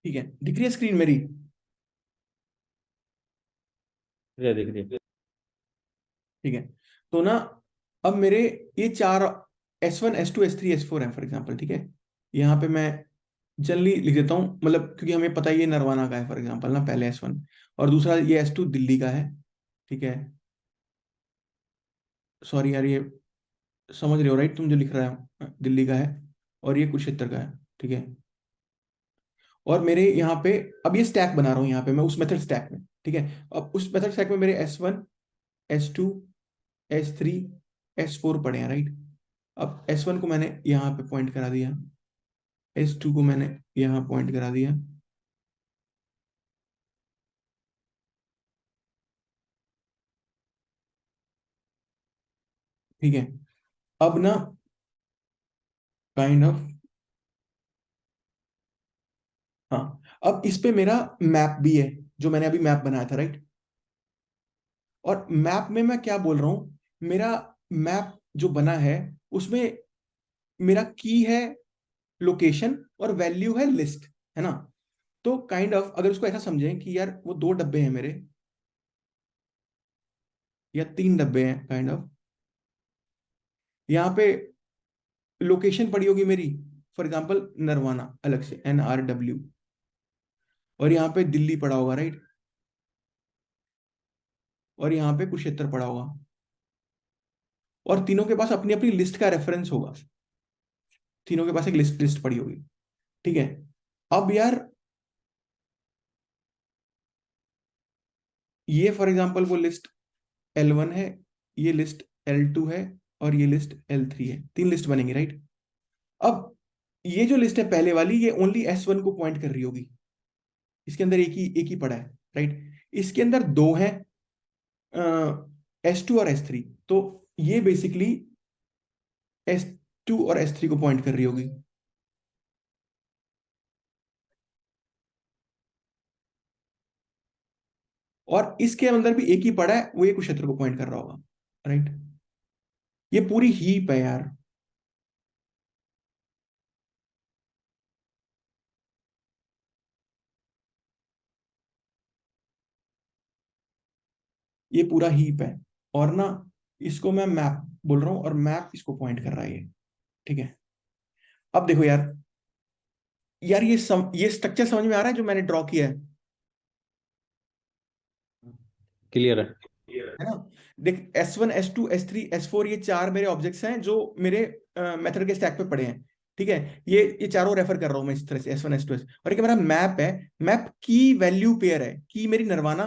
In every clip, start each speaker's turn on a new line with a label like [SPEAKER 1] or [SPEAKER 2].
[SPEAKER 1] ठीक है, दिख रही है स्क्रीन मेरी?
[SPEAKER 2] दिख रही है।
[SPEAKER 1] ठीक है, तो ना अब मेरे ये चार S1 S2 S3 S4 है फॉर एग्जांपल। ठीक है, यहाँ पे मैं जनरली लिख देता हूँ, मतलब क्योंकि हमें पता है ये नरवाना का है फॉर एग्जांपल ना, पहले S1, और दूसरा ये S2 दिल्ली का है। ठीक है, सॉरी यार, ये समझ रहे हो राइट तुम जो लिख रहा है, दिल्ली का है, और ये कुरुक्षेत्र का है। ठीक है, और मेरे यहाँ पे अब ये स्टैक बना रहा हूँ यहाँ पे मैं उस मेथड स्टैक में। ठीक है, अब उस मेथड स्टैक में मेरे S1 S2 S3 S4 पड़े हैं राइट। अब S1 को मैंने यहाँ पे पॉइंट करा दिया, S2 को मैंने यहाँ पॉइंट करा दिया। ठीक है, अब ना काइंड ऑफ, हाँ, अब इस पे मेरा मैप भी है, जो मैंने अभी मैप बनाया था राइट। और मैप में मैं क्या बोल रहा हूं, मेरा मैप जो बना है उसमें मेरा की है लोकेशन और वैल्यू है लिस्ट, है ना। तो काइंड ऑफ अगर उसको ऐसा समझें कि यार वो दो डब्बे हैं मेरे, या तीन डब्बे हैं काइंड ऑफ, यहाँ पे लोकेशन पड़ी होगी मेरी फॉर एग्जांपल नरवाना अलग से NRW, और यहाँ पे दिल्ली पड़ा होगा राइट, और यहाँ पे कुरुक्षेत्र पड़ा होगा, और तीनों के पास अपनी अपनी लिस्ट का रेफरेंस होगा, तीनों के पास एक लिस्ट लिस्ट पड़ी होगी। ठीक है, अब यार ये फॉर एग्जांपल वो लिस्ट L1 है, ये लिस्ट L2 है, और ये लिस्ट L3 है, तीन लिस्ट बनेंगी राइट। अब ये जो लिस्ट है पहले वाली, ये ओनली S1 को पॉइंट कर रही होगी, इसके अंदर एक ही पड़ा है राइट। इसके अंदर दो है, S2 और S3, तो ये बेसिकली S2 और S3 को पॉइंट कर रही होगी। और इसके अंदर भी एक ही पड़ा है, वो ये कुरुक्षेत्र को पॉइंट कर रहा होगा राइट। ये पूरी हीप है यार, ये पूरा हीप है, और ना इसको मैं मैप बोल रहा हूँ, और मैप इसको पॉइंट कर रहा है ये। ठीक है, अब देखो यार, यार ये स्ट्रक्चर समझ में आ रहा है जो मैंने ड्रॉ किया
[SPEAKER 2] क्लियर है।
[SPEAKER 1] है ना। देख, S1 S2 S3 S4, ये चार मेरे ऑब्जेक्ट्स हैं जो मेरे मेथड के स्टैक पे पड़े हैं। ठीक है, ये चारों रेफर कर रहा हूं मैं इस तरह से, S1 S2 S, और एक मेरा मैप है, मैप की वैल्यू पेयर है, की मेरी नरवाना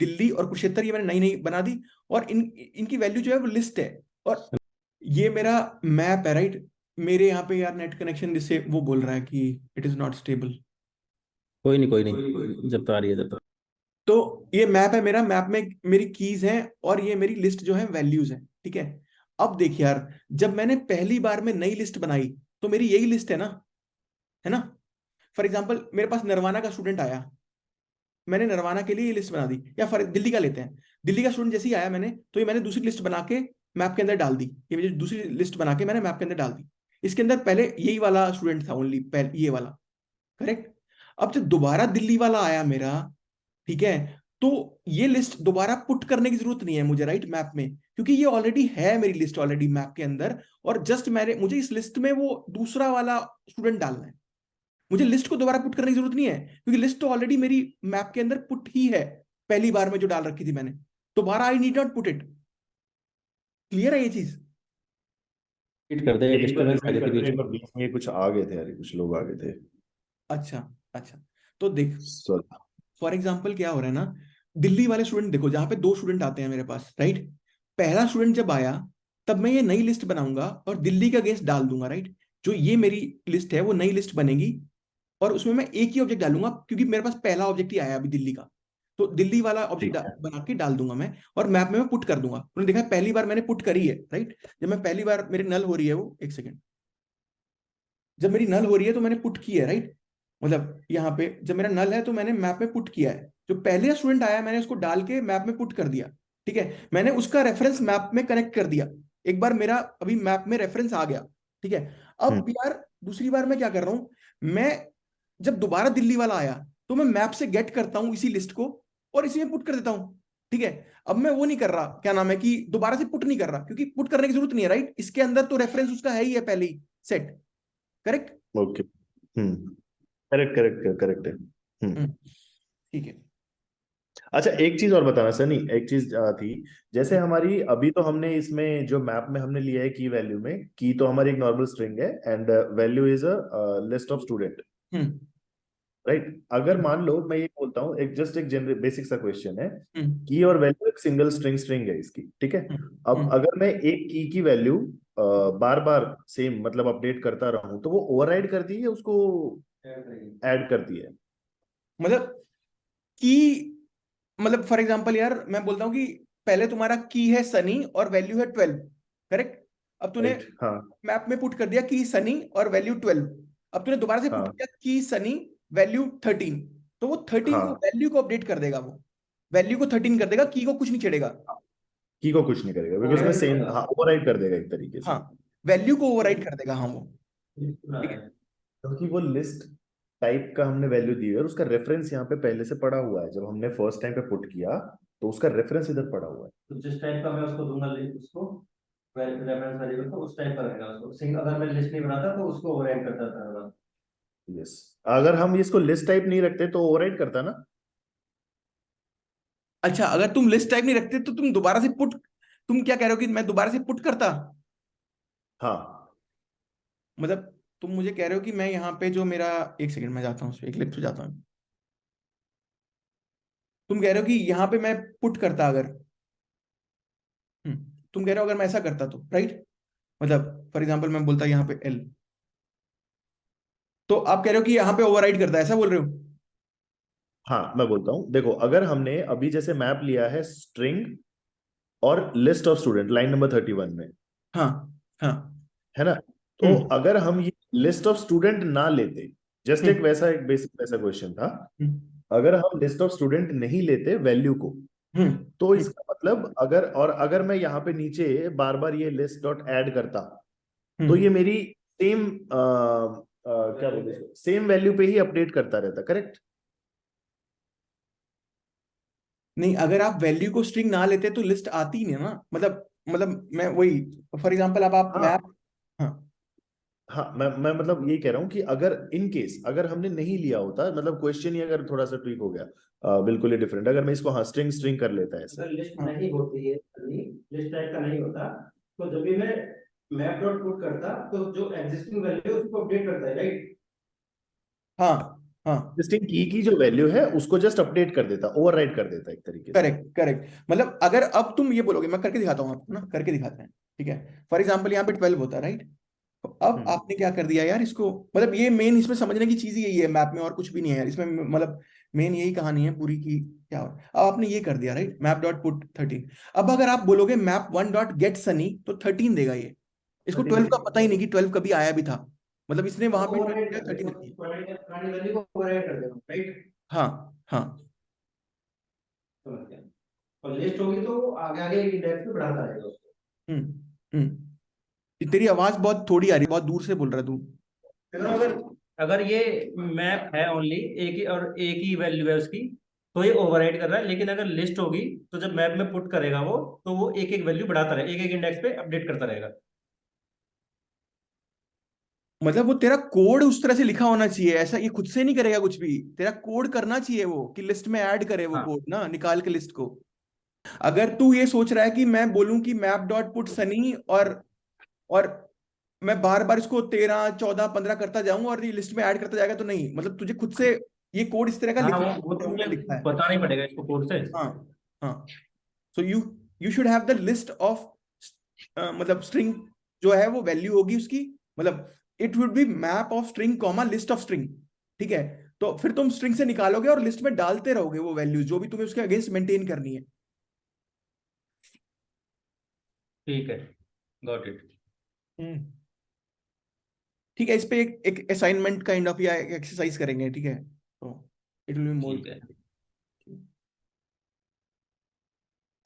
[SPEAKER 1] दिल्ली और कुरुक्षेत्र, ये मैंने नई नई बना दी, और इनकी वैल्यू जो है वो लिस्ट है, और ये मेरा मैप है राइट। मेरे यहाँ पे यार नेट कनेक्शन जिससे वो बोल रहा है कि इट इज नॉट स्टेबल।
[SPEAKER 2] कोई नहीं, जब तो आ रही है जब तो।
[SPEAKER 1] तो ये मैप है मेरा, मैप में मेरी कीज हैं, और ये मेरी लिस्ट जो है वैल्यूज है। ठीक है, अब देख यार, जब मैंने पहली बार में नई लिस्ट बनाई, तो मेरी यही लिस्ट है ना। फॉर एग्जाम्पल मेरे पास नरवाना का स्टूडेंट आया, मैंने नरवाना के लिए ये लिस्ट बना दी, या फॉर दिल्ली का लेते हैं, दिल्ली का स्टूडेंट जैसे ही आया मैंने, तो ये मैंने दूसरी लिस्ट बना के मैप के अंदर डाल दी, ये मुझे दूसरी लिस्ट बना के मैंने मैप के अंदर डाल दी। इसके अंदर पहले यही वाला स्टूडेंट था ओनली, पहले ये वाला, करेक्ट। अब जब दोबारा दिल्ली वाला आया मेरा, ठीक है, तो ये लिस्ट दोबारा पुट करने की जरूरत नहीं है मुझे राइट मैप में, क्योंकि ये ऑलरेडी है मेरी लिस्ट ऑलरेडी मैप के अंदर, और जस्ट मुझे इस लिस्ट में वो दूसरा वाला स्टूडेंट डालना है। मुझे लिस्ट को दोबारा पुट करने की जरूरत नहीं है, क्योंकि लिस्ट तो ऑलरेडी मेरी मैप के अंदर पुट ही है, पहली बार में जो डाल रखी थी मैंने, दोबारा I need not put it. Clear है ये चीज?
[SPEAKER 2] वेट कर दे,
[SPEAKER 3] एक बार
[SPEAKER 2] डिस्टरबेंस आ
[SPEAKER 3] रिपीट
[SPEAKER 2] रही थी
[SPEAKER 3] कर दो,
[SPEAKER 2] बीच
[SPEAKER 3] एक
[SPEAKER 2] में।
[SPEAKER 3] बार बीच में कुछ आ गए थे यार, कुछ लोग आ गए थे।
[SPEAKER 1] अच्छा, अच्छा, तो देख,
[SPEAKER 3] सॉरी।
[SPEAKER 1] फॉर एग्जाम्पल क्या हो रहा है ना, दिल्ली वाले स्टूडेंट देखो, जहां पे दो स्टूडेंट आते हैं मेरे पास राइट, पहला स्टूडेंट जब आया, तब मैं ये नई लिस्ट बनाऊंगा और दिल्ली का अगेंस्ट डाल दूंगा राइट। जो ये मेरी लिस्ट है वो नई लिस्ट बनेगी, और उसमें मैं एक ही ऑब्जेक्ट डालूंगा, क्योंकि मेरे पास पहला ऑब्जेक्ट ही आया अभी दिल्ली का, तो दिल्ली वाला ऑब्जेक्ट
[SPEAKER 3] ठीक है।
[SPEAKER 1] बना के डाल दूंगा मैं, और मैप में मैं पुट कर दूंगा। उन्होंने देखा पहली बार मैंने पुट करी है राइट, जब मैं पहली बार मेरी नल हो रही है वो, एक सेकेंड, जब मेरी नल हो रही है तो मैंने पुट की है राइट, मतलब यहाँ पे जब मेरा नल है तो मैंने मैप में पुट किया है, जो पहले स्टूडेंट आया मैंने उसको डाल के मैप में पुट कर दिया। ठीक है, मैंने उसका रेफरेंस मैप में कनेक्ट कर दिया, एक बार मेरा अभी मैप में रेफरेंस आ गया। ठीक है,
[SPEAKER 3] हम्म।
[SPEAKER 1] अब यार दूसरी बार मैं क्या कर रहा हूं, मैं जब दोबारा दिल्ली वाला आया तो मैं मैप से गेट करता हूं इसी लिस्ट को और इसी में पुट कर देता हूं, ठीक है। अब मैं वो नहीं कर रहा, क्या नाम है, कि दोबारा से पुट नहीं कर रहा, क्योंकि पुट करने की जरूरत नहीं है, राइट। इसके अंदर तो रेफरेंस उसका है ही है पहले ही set, correct.
[SPEAKER 3] Okay. Correct correct correct है।
[SPEAKER 1] ठीक है।
[SPEAKER 3] अच्छा, एक चीज और बताना सनी, एक चीज थी। जैसे हमारी अभी तो हमने इसमें जो मैप में हमने लिया है की वैल्यू में, की तो हमारी एक नॉर्मल स्ट्रिंग है and value is a list of student,
[SPEAKER 1] hmm
[SPEAKER 3] right. अगर मान लो मैं ये बोलता हूँ, एक जस्ट एक जनरल बेसिक सा क्वेश्चन है,
[SPEAKER 1] हम्म
[SPEAKER 3] की और वैल्यू एक सिंगल स्ट्रिंग है इसकी, ठीक है। अब
[SPEAKER 1] हम्म
[SPEAKER 3] अगर मैं एक की वैल्यू बार बार सेम मतलब अपडेट करता रहूं तो वो ओवरराइड करती है उसको, ऐड करती है।
[SPEAKER 1] मतलब की, मतलब फॉर एग्जांपल यार मैं बोलता हूँ कि पहले तुम्हारा की है सनी और वैल्यू है 12, करेक्ट। अब तूने
[SPEAKER 3] राइट। हाँ
[SPEAKER 1] मैप में पुट कर दिया की सनी और वैल्यू 12। अब तूने दोबारा से पुट
[SPEAKER 3] हाँ
[SPEAKER 1] किया की सनी वैल्यू 13, तो वो 13 को
[SPEAKER 3] हाँ।
[SPEAKER 1] वैल्यू को अपडेट कर देगा, वो वैल्यू को 13 कर देगा, की को कुछ नहीं छेड़ेगा।
[SPEAKER 3] की को कुछ नहीं करेगा बिकॉज में सेम, हाँ, ओवरराइड कर देगा एक तरीके से।
[SPEAKER 1] हाँ, वैल्यू को ओवरराइड कर देगा, हाँ वो, ठीक है।
[SPEAKER 3] क्योंकि वो लिस्ट टाइप का हमने वैल्यू दी है और उसका रेफरेंस यहाँ पे पहले से पड़ा हुआ है, जब हमने फर्स्ट टाइम पे पुट किया तो उसका रेफरेंस इधर पड़ा हुआ है।
[SPEAKER 2] तो जिस टाइप का मैं उसको दूंगा उसको रेफरेंस वेरिएबल, तो उस टाइप का रहेगा उसको सिंगल। अगर मैं लिस्ट नहीं बनाता तो उसको ओवरराइड करता था।
[SPEAKER 3] यस, अगर हम इसको लिस्ट टाइप नहीं रखते तो ओवरराइड करता ना।
[SPEAKER 1] अच्छा, अगर तुम लिस्ट टाइप नहीं रखते तो तुम दोबारा से पुट, तुम क्या कह रहे हो कि मैं दोबारा से पुट करता,
[SPEAKER 3] हाँ
[SPEAKER 1] मतलब तुम मुझे कह रहे हो कि मैं यहाँ पे जो मेरा, एक सेकंड मैं जाता हूँ उस पे, एक लिफ्ट पे जाता हूँ। तुम कह रहे हो कि यहाँ पे मैं पुट करता अगर, हम्म तुम कह रहे हो अगर मैं ऐसा करता तो, राइट। मतलब फॉर एग्जांपल मैं बोलता यहाँ पे एल, तो आप कह रहे हो कि यहाँ पे ओवरराइड करता है, ऐसा बोल रहे हो।
[SPEAKER 3] हाँ, मैं बोलता हूँ, देखो अगर हमने अभी जैसे मैप लिया है स्ट्रिंग और list of student line number 31 में,
[SPEAKER 1] हाँ हाँ।
[SPEAKER 3] है ना। तो
[SPEAKER 1] हम्म
[SPEAKER 3] अगर हम ये लिस्ट ऑफ स्टूडेंट ना लेते, जस्ट एक
[SPEAKER 1] हम्म
[SPEAKER 3] वैसा एक बेसिक वैसा क्वेश्चन था,
[SPEAKER 1] हम्म
[SPEAKER 3] अगर हम लिस्ट ऑफ स्टूडेंट नहीं लेते वैल्यू को,
[SPEAKER 1] हम्म
[SPEAKER 3] तो
[SPEAKER 1] हम्म
[SPEAKER 3] इसका मतलब अगर मैं यहाँ पे नीचे बार बार ये लिस्ट डॉट ऐड करता तो
[SPEAKER 1] हम्म।
[SPEAKER 3] ये मेरी सेम क्या बोलते हैं, सेम वैल्यू पे ही अपडेट करता रहता, करेक्ट।
[SPEAKER 1] नहीं, अगर आप वैल्यू को स्ट्रिंग ना लेते तो लिस्ट आती ही नहीं ना, मतलब मैं वही, फॉर एग्जांपल अब आप
[SPEAKER 3] हाँ
[SPEAKER 1] मैप, हाँ
[SPEAKER 3] हाँ, मैं मतलब यही कह रहा हूँ कि अगर इन केस अगर हमने नहीं लिया होता, मतलब क्वेश्चन ही अगर थोड़ा सा ट्वीक हो गया, बिल्कुल ही डिफरेंट, अगर मैं इसको हाँ स्ट्रिंग स्ट्रिंग कर लेता है ऐसे।
[SPEAKER 2] अगर लिस्ट
[SPEAKER 1] हाँ
[SPEAKER 2] नहीं होती है, लिस्ट टाइप का नहीं होता, तो जब भी मैं मैप डॉट पुट करता तो जो एग्जिस्टिंग वैल्यू है उसको अपडेट करता है, राइट।
[SPEAKER 1] हाँ हाँ।
[SPEAKER 3] एग्जिस्टिंग की जो वैल्यू है उसको जस्ट अपडेट कर देता, ओवरराइड कर देता एक तरीके से।
[SPEAKER 1] करेक्ट करेक्ट, मतलब अगर अब तुम ये बोलोगे, मैं करके दिखाता हूँ आपको ना, करके दिखाते हैं, ठीक है। फॉर एग्जाम्पल यहाँ पे 12 होता है, राइट। तो अब
[SPEAKER 3] हम्म
[SPEAKER 1] आपने क्या कर दिया यार इसको, मतलब ये मेन इसमें समझने की चीज यही है मैप में, और कुछ भी नहीं है यार इसमें, मतलब मेन यही कहानी है पूरी की क्या हो। अब आपने ये कर दिया, राइट, मैप डॉट पुट 13। अब अगर आप बोलोगे map one dot gate Sunny, तो 13 देगा ये। इसको 12 का पता ही नहीं कि 12 कभी आया भी था, मतलब इसने
[SPEAKER 2] तो
[SPEAKER 1] वहां पे
[SPEAKER 2] ओवरराइड
[SPEAKER 1] 12
[SPEAKER 2] कर देगा,
[SPEAKER 1] 13 रखी है।
[SPEAKER 2] पुरानी वैल्यू को ओवरराइड कर देगा, राइट।
[SPEAKER 1] हाँ हाँ।
[SPEAKER 2] समझ गया। और लिस्ट होगी तो वो आगे आगे इंडेक्स पे बढ़ाता रहेगा उसको।
[SPEAKER 1] तेरी आवाज बहुत थोड़ी आ रही है, बहुत दूर से बोल रहा है तू।
[SPEAKER 2] अगर अगर ये मैप है ओनली एक ही और एक ही वैल्यू है उसकी, तो ये ओवरराइड कर रहा है। लेकिन अगर लिस्ट होगी तो जब मैप में पुट करेगा वो, तो वो एक एक वैल्यू बढ़ाता रहेगा, एक एक इंडेक्स पे अपडेट करता रहेगा।
[SPEAKER 1] मतलब वो तेरा कोड उस तरह से लिखा होना चाहिए, ऐसा ये खुद से नहीं करेगा कुछ भी, तेरा कोड करना चाहिए वो, कि लिस्ट में ऐड करे वो
[SPEAKER 2] हाँ
[SPEAKER 1] कोड ना, निकाल के लिस्ट को। अगर तू ये सोच रहा है कि मैं बोलूं कि मैप डॉट पुट सनी, और मैं बार बार इसको 13 14 15 करता जाऊं और ये लिस्ट में ऐड करता जाएगा, तो नहीं, मतलब तुझे खुद से ये कोड इस तरह का
[SPEAKER 2] हाँ,
[SPEAKER 1] लिखना
[SPEAKER 2] वो तो
[SPEAKER 1] है,
[SPEAKER 2] मुझे
[SPEAKER 1] लिखा है।
[SPEAKER 2] बताना ही पड़ेगा इसको कोड से।
[SPEAKER 1] हाँ हाँ। So you should have the list of, मतलब स्ट्रिंग जो है वो वैल्यू होगी उसकी, मतलब it would be map of string comma list of string, ठीक है। तो फिर तुम स्ट्रिंग से निकालोगे और लिस्ट में डालते रहोगे वो वैल्यू जो भी तुम्हें उसके अगेंस्ट मेंटेन करनी है।
[SPEAKER 2] ठीक है, गॉट इट।
[SPEAKER 1] हम्म ठीक है, इस पे एक असाइनमेंट काइंड ऑफ या एक्सरसाइज करेंगे, ठीक है, तो इट विल बी मोर।
[SPEAKER 2] ठीक है।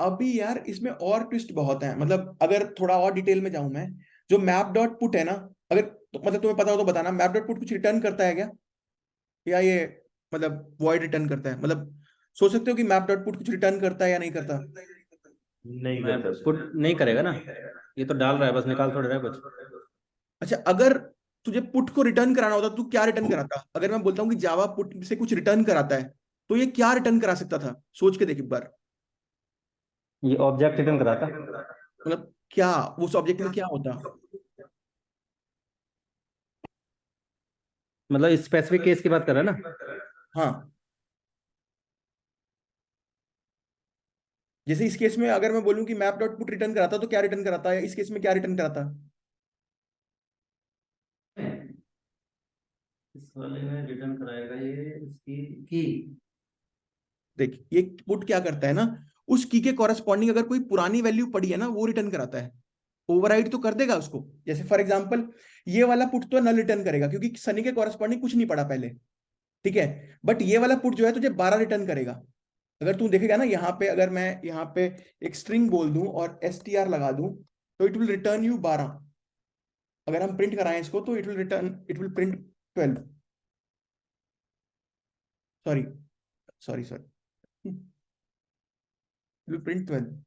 [SPEAKER 1] अभी यार इसमें और ट्विस्ट बहुत है, मतलब अगर थोड़ा और डिटेल में जाऊं मैं, जो मैप डॉट पुट है ना, अगर तो, मतलब तुम्हें पता हो तो बताना, मैप डॉट पुट कुछ रिटर्न करता है क्या। या ये मतलब वॉइड रिटर्न करता है? मतलब सोच सकते हो कि मैप डॉट पुट कुछ रिटर्न करता है या नहीं करता?
[SPEAKER 3] नहीं
[SPEAKER 2] मैं
[SPEAKER 3] करता सर।
[SPEAKER 2] पुट नहीं करेगा ना, ये तो डाल रहा है बस, निकाल थोड़ा रहा है कुछ।
[SPEAKER 1] अच्छा, अगर तुझे पुट को रिटर्न कराना होता तू क्या रिटर्न कराता? अगर मैं बोलता हूँ कि जावा पुट से कुछ रिटर्न कराता है, तो ये क्या रिटर्न करा सकता था? सोच के देख एक बार।
[SPEAKER 2] ये ऑब्जेक्ट रिटर्न कराता।
[SPEAKER 1] मतलब क्या उस ऑब्जेक्ट में क्या होता?
[SPEAKER 2] मतलब स्पेसिफिक केस की बात कर रहा है ना।
[SPEAKER 1] हाँ, जैसे इस केस में अगर मैं बोलूं कि मैप डॉट पुट रिटर्न कराता तो क्या रिटर्न कराता है? इस केस में क्या रिटर्न कराता?
[SPEAKER 2] इस वाले में रिटर्न कराएगा ये इसकी की।
[SPEAKER 1] देख, ये पुट क्या करता है ना, उस की के कॉरेस्पॉन्डिंग अगर कोई पुरानी वैल्यू पड़ी है ना, वो रिटर्न कराता है। ओवरराइड तो कर देगा उसको। जैसे फॉर एग्जांपल ये वाला पुट तो नल रिटर्न करेगा क्योंकि सनी के कॉरेस्पॉन्डिंग कुछ नहीं पड़ा पहले, ठीक है। बट ये वाला पुट जो है तुझे 12 रिटर्न करेगा। अगर तू देखेगा ना यहाँ पे, अगर मैं यहाँ पे एक स्ट्रिंग बोल दूं और str लगा दूं, तो इट विल रिटर्न यू 12। अगर हम प्रिंट कराएं इसको तो it will print 12। Sorry, sorry, it will print 12।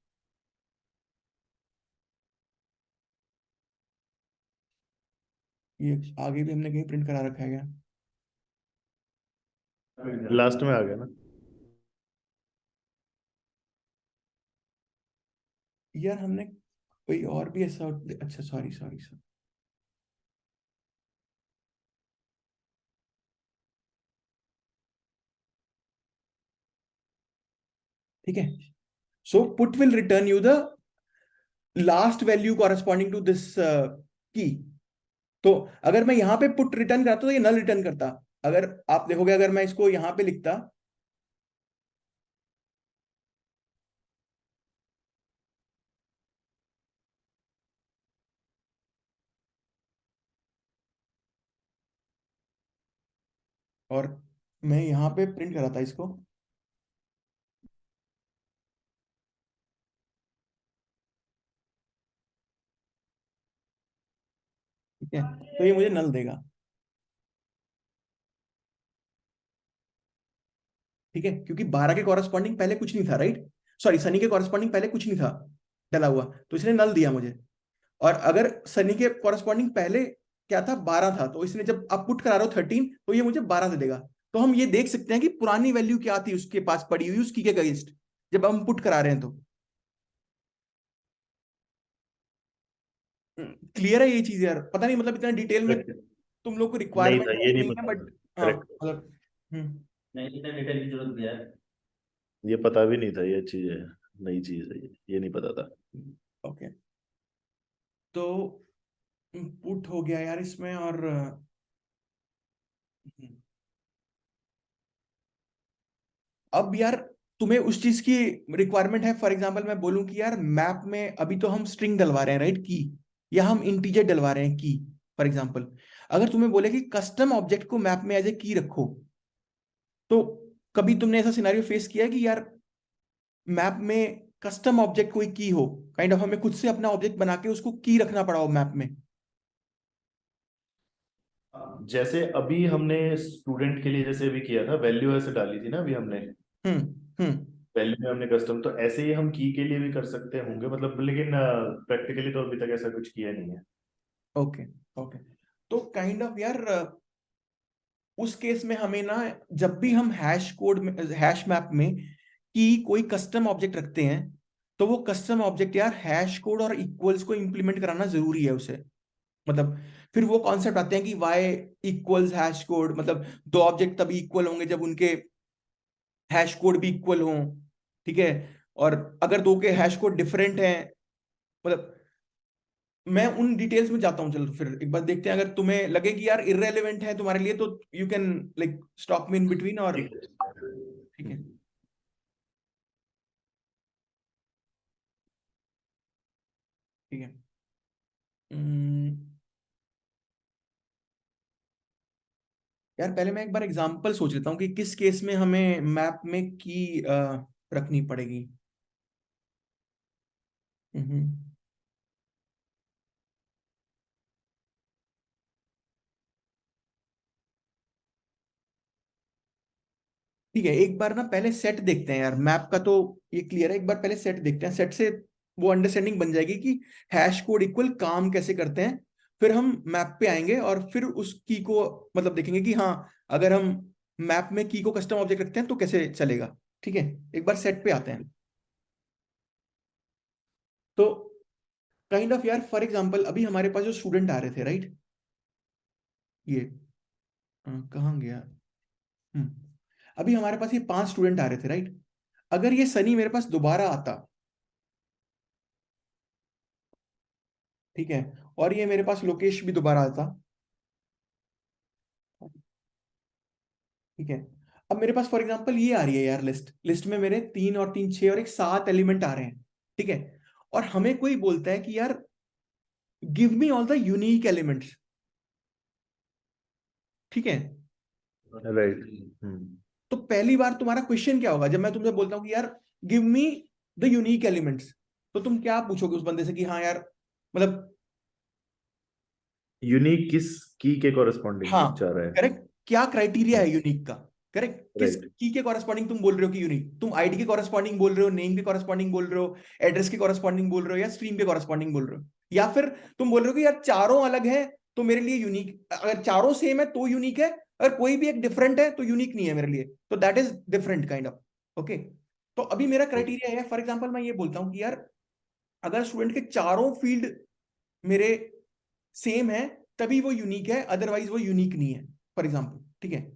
[SPEAKER 1] ये आगे भी हमने कहीं प्रिंट करा रखा है क्या?
[SPEAKER 3] लास्ट में आ गया ना।
[SPEAKER 1] यार हमने कोई और भी ऐसा, अच्छा सॉरी सॉरी सॉरी। ठीक है, so put will return you the last value corresponding to this key. तो अगर मैं यहाँ पे पुट रिटर्न करता तो ये नल रिटर्न करता। अगर आप देखोगे, अगर मैं इसको यहाँ पे लिखता, और मैं यहाँ पे प्रिंट कराता इसको, ठीक है, तो ये मुझे नल देगा। ठीक है, क्योंकि 12 के कॉरेस्पॉन्डिंग पहले कुछ नहीं था, राइट? सॉरी, सनी के कॉरेस्पॉन्डिंग पहले कुछ नहीं था डला हुआ, तो इसने नल दिया मुझे। और अगर सनी के कॉरेस्पॉन्डिंग पहले क्या था, 12 था, तो इसने जब आप पुट करा रहे हो 13, तो ये मुझे 12 दे देगा। तो हम ये देख सकते हैं कि पुरानी वैल्यू क्या थी उसके पास पड़ी हुई उसकी के अगेंस्ट, जब हम पुट करा रहे हैं तो। क्लियर है ये चीज यार? पता नहीं मतलब इतना डिटेल में
[SPEAKER 3] Correct.
[SPEAKER 1] तुम लोग को
[SPEAKER 3] नहीं था,
[SPEAKER 1] रिक्वायरमेंट है
[SPEAKER 3] ये
[SPEAKER 1] कि
[SPEAKER 3] नहीं
[SPEAKER 1] नहीं है,
[SPEAKER 3] पता था।
[SPEAKER 1] बट हाँ
[SPEAKER 3] करेक्ट।
[SPEAKER 1] मतलब। हम्म।
[SPEAKER 2] नहीं, इतना डिटेल की जरूरत भी है।
[SPEAKER 3] ये पता भी नहीं था, ये चीज है, नई चीज है ये नहीं पता था।
[SPEAKER 1] ओके, तो पुट हो गया यार इसमें, और अब यार तुम्हें उस चीज की रिक्वायरमेंट है। फॉर एग्जांपल मैं बोलूं कि यार मैप में अभी तो हम स्ट्रिंग डलवा रहे हैं, राइट, की, या हम इंटीजर डलवा रहे हैं की। फॉर एग्जांपल अगर तुम्हें बोले कि कस्टम ऑब्जेक्ट को मैप में एज ए की रखो, तो कभी तुमने ऐसा सिनेरियो फेस किया है कि यार मैप में कस्टम ऑब्जेक्ट कोई की हो, काइंड ऑफ हमें खुद से अपना ऑब्जेक्ट बना के उसको की रखना पड़ा हो मैप में?
[SPEAKER 3] जैसे अभी हमने स्टूडेंट के लिए जैसे अभी किया था, वैल्यू ऐसे डाली थी ना अभी हमने,
[SPEAKER 1] हम्म।
[SPEAKER 3] वैल्यू में हमने कस्टम, तो ऐसे ही हम की के लिए भी कर सकते होंगे मतलब, लेकिन प्रैक्टिकली तो अभी तक ऐसा कुछ किया नहीं है।
[SPEAKER 1] ओके, ओके, तो काइंड ऑफ यार उस केस में हमें ना, जब भी हम हैश कोड में, हैश मैप में की कोई कस्टम ऑब्जेक्ट रखते हैं, तो वो कस्टम ऑब्जेक्ट यार हैश कोड और इक्वल्स को इंप्लीमेंट कराना जरूरी है उसे। मतलब फिर वो कॉन्सेप्ट आते हैं कि वाई इक्वल्स हैश कोड, मतलब दो ऑब्जेक्ट तभी इक्वल होंगे जब उनके हैश कोड भी इक्वल हों, ठीक है। और अगर दो के हैश कोड डिफरेंट हैं, मतलब मैं उन डिटेल्स में जाता हूँ। चलो फिर एक बार देखते हैं, अगर तुम्हें लगे कि यार इररेलेवेंट है तुम्हारे लिए, तो you can like stop me in between, और
[SPEAKER 3] ठीक है।
[SPEAKER 1] ठीक है। ठीक है। हम्म, यार पहले मैं एक बार एग्जांपल सोच लेता हूँ कि किस केस में हमें मैप में की रखनी पड़ेगी। हम्म। ठीक है, एक बार ना पहले सेट देखते हैं यार, मैप का तो ये क्लियर है, एक बार पहले सेट देखते हैं, सेट से वो अंडरस्टैंडिंग बन जाएगी कि हैश कोड इक्वल काम कैसे करते हैं। फिर हम मैप पे आएंगे और फिर उस की को मतलब देखेंगे कि हाँ, अगर हम मैप में की को कस्टम ऑब्जेक्ट रखते हैं तो कैसे चलेगा। ठीक है, एक बार सेट पे आते हैं। तो काइंड ऑफ यार, फॉर एग्जांपल अभी हमारे पास जो स्टूडेंट आ रहे थे, राइट, ये कहाँ गया, अभी हमारे पास ये 5 स्टूडेंट आ रहे थे, राइट। अगर ये सनी मेरे पास दोबारा आता, ठीक है, और ये मेरे पास लोकेश भी दोबारा आता, ठीक है। अब मेरे पास फॉर एग्जांपल ये आ रही है यार लिस्ट, लिस्ट में मेरे 3 और 3 6 और एक 7 एलिमेंट आ रहे हैं, ठीक है। और हमें कोई बोलता है कि यार give me all the unique elements, ठीक है।
[SPEAKER 3] राइट।
[SPEAKER 1] तो पहली बार तुम्हारा क्वेश्चन क्या होगा, जब मैं तुमसे बोलता हूँ कि यार give me the unique elements, तो तुम क्या पूछोगे उस बंदे से कि हाँ यार, मतलब
[SPEAKER 3] यूनिक किस की के कॉरेस्पॉन्डिंग
[SPEAKER 1] हाँ,
[SPEAKER 3] चाह रहा है?
[SPEAKER 1] करेक्ट, क्या क्राइटेरिया है यूनिक का, करेक्ट, किस
[SPEAKER 3] राइट।
[SPEAKER 1] की के कॉरेस्पॉन्डिंग तुम बोल रहे हो कि यूनिक, तुम आईडी के कॉरेस्पॉन्डिंग बोल रहे हो, नेम के कॉरेस्पॉन्डिंग बोल रहे हो, एड्रेस के कॉरेस्पॉन्डिंग बोल रहे हो, या स्ट्रीम के कॉरेस्पॉन्डिंग बोल रहे हो, या फिर तुम बोल रहे हो कि यार चारों अलग है तो मेरे लिए यूनिक, अगर चारों सेम है तो यूनिक है, अगर कोई भी एक डिफरेंट है तो यूनिक नहीं है मेरे लिए, तो that is different kind of. Okay, तो अभी मेरा क्राइटेरिया है, फॉर एग्जाम्पल मैं ये बोलता हूँ कि यार अगर स्टूडेंट के चारों फील्ड मेरे सेम है तभी वो यूनिक है, अदरवाइज वो यूनिक नहीं है, फॉर एग्जाम्पल, ठीक है।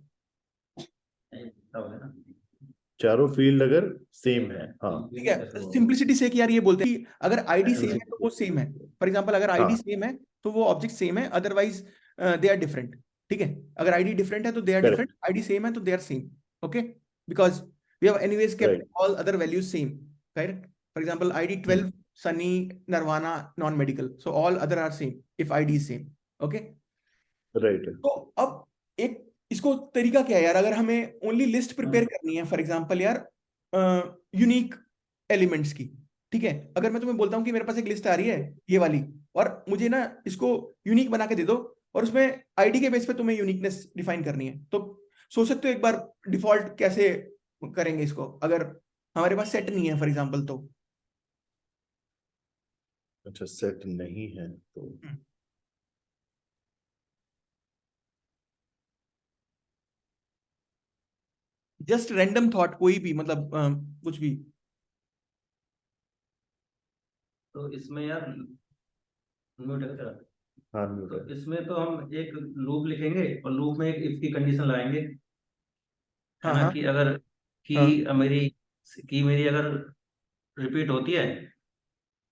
[SPEAKER 3] चारों फील्ड अगर सेम है, हाँ।
[SPEAKER 1] ठीक है, सिंप्लिसिटी से कि यार ये बोलते हैं कि अगर आईडी सेम है तो वो सेम है, फॉर एग्जांपल अगर आईडी
[SPEAKER 3] हाँ,
[SPEAKER 1] सेम है तो वो ऑब्जेक्ट सेम है, अदरवाइज दे आर डिफरेंट। ठीक है, अगर आईडी डिफरेंट है तो they are different,
[SPEAKER 3] correct.
[SPEAKER 1] ID same है तो they are same. Okay, because we have anyways kept
[SPEAKER 3] right.
[SPEAKER 1] All other values same, correct. For example ID 12 Sunny Narwana non medical, so all other are same if ID is same. Okay,
[SPEAKER 3] right.
[SPEAKER 1] तो अब एक इसको तरीका क्या है यार, अगर हमें ओनली लिस्ट प्रिपेयर करनी है फॉर एग्जांपल यार यूनिक एलिमेंट्स की, ठीक है, अगर मैं तुम्हें बोलता हूँ कि मेरे पास एक लिस्ट आ रही है ये वाली, और मुझे ना इसको यूनिक बना के दे दो, और उसमें आईडी के बेस पे तुम्हें यूनिकनेस डिफाइन करनी है, तो सोच सकते हो एक बार डिफॉल्ट कैसे करेंगे इसको, अगर हमारे पास सेट नहीं है फॉर एग्जांपल तो।
[SPEAKER 3] अच्छा, सेट नहीं है तो
[SPEAKER 1] जस्ट रैंडम थॉट, कोई भी मतलब कुछ भी।
[SPEAKER 2] तो इसमें यार म्यूट है तेरा।
[SPEAKER 3] हाँ, नहीं
[SPEAKER 2] तो
[SPEAKER 3] है।
[SPEAKER 2] इसमें तो हम एक लूप लिखेंगे और लूप में एक इफ की कंडीशन लगाएंगे, है
[SPEAKER 1] हाँ
[SPEAKER 2] ना,
[SPEAKER 1] हाँ
[SPEAKER 2] कि अगर
[SPEAKER 1] हाँ,
[SPEAKER 2] मेरी अगर रिपीट होती है।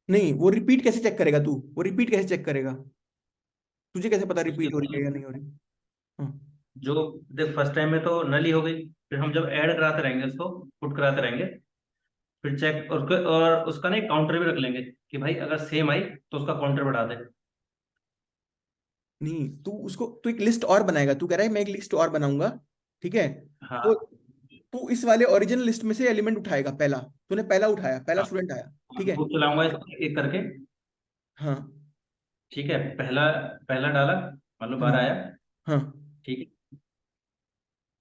[SPEAKER 1] नहीं वो रिपीट कैसे चेक करेगा तू, वो रिपीट कैसे चेक करेगा, तुझे कैसे पता
[SPEAKER 2] उसके
[SPEAKER 1] रिपीट हो रही है या नहीं हो रही। हाँ,
[SPEAKER 2] जो देख फर्स्ट टाइम में तो नल ही हो गई, फिर हम जब ऐड कराते रहेंगे उसको, पुट कराते रहेंगे, फिर चेक और उसका ना एक काउंटर भी रख लेंगे कि भाई अगर सेम आई तो उसका काउंटर बढ़ा दे।
[SPEAKER 1] नहीं तू उसको, तू एक लिस्ट और बनाएगा, तू कह रहा है मैं एक लिस्ट और बनाऊंगा, ठीक है। तो
[SPEAKER 2] हाँ
[SPEAKER 1] तू इस वाले ओरिजिनल लिस्ट में से एलिमेंट उठाएगा, पहला तूने पहला उठाया, पहला
[SPEAKER 2] हाँ,
[SPEAKER 1] स्टूडेंट आया, ठीक है।
[SPEAKER 2] लूप चलाऊंगा इसको एक करके।
[SPEAKER 1] हाँ
[SPEAKER 2] ठीक है, पहला पहला डाला, मतलब
[SPEAKER 1] हाँ
[SPEAKER 2] 12 आया।
[SPEAKER 1] हाँ
[SPEAKER 2] ठीक है,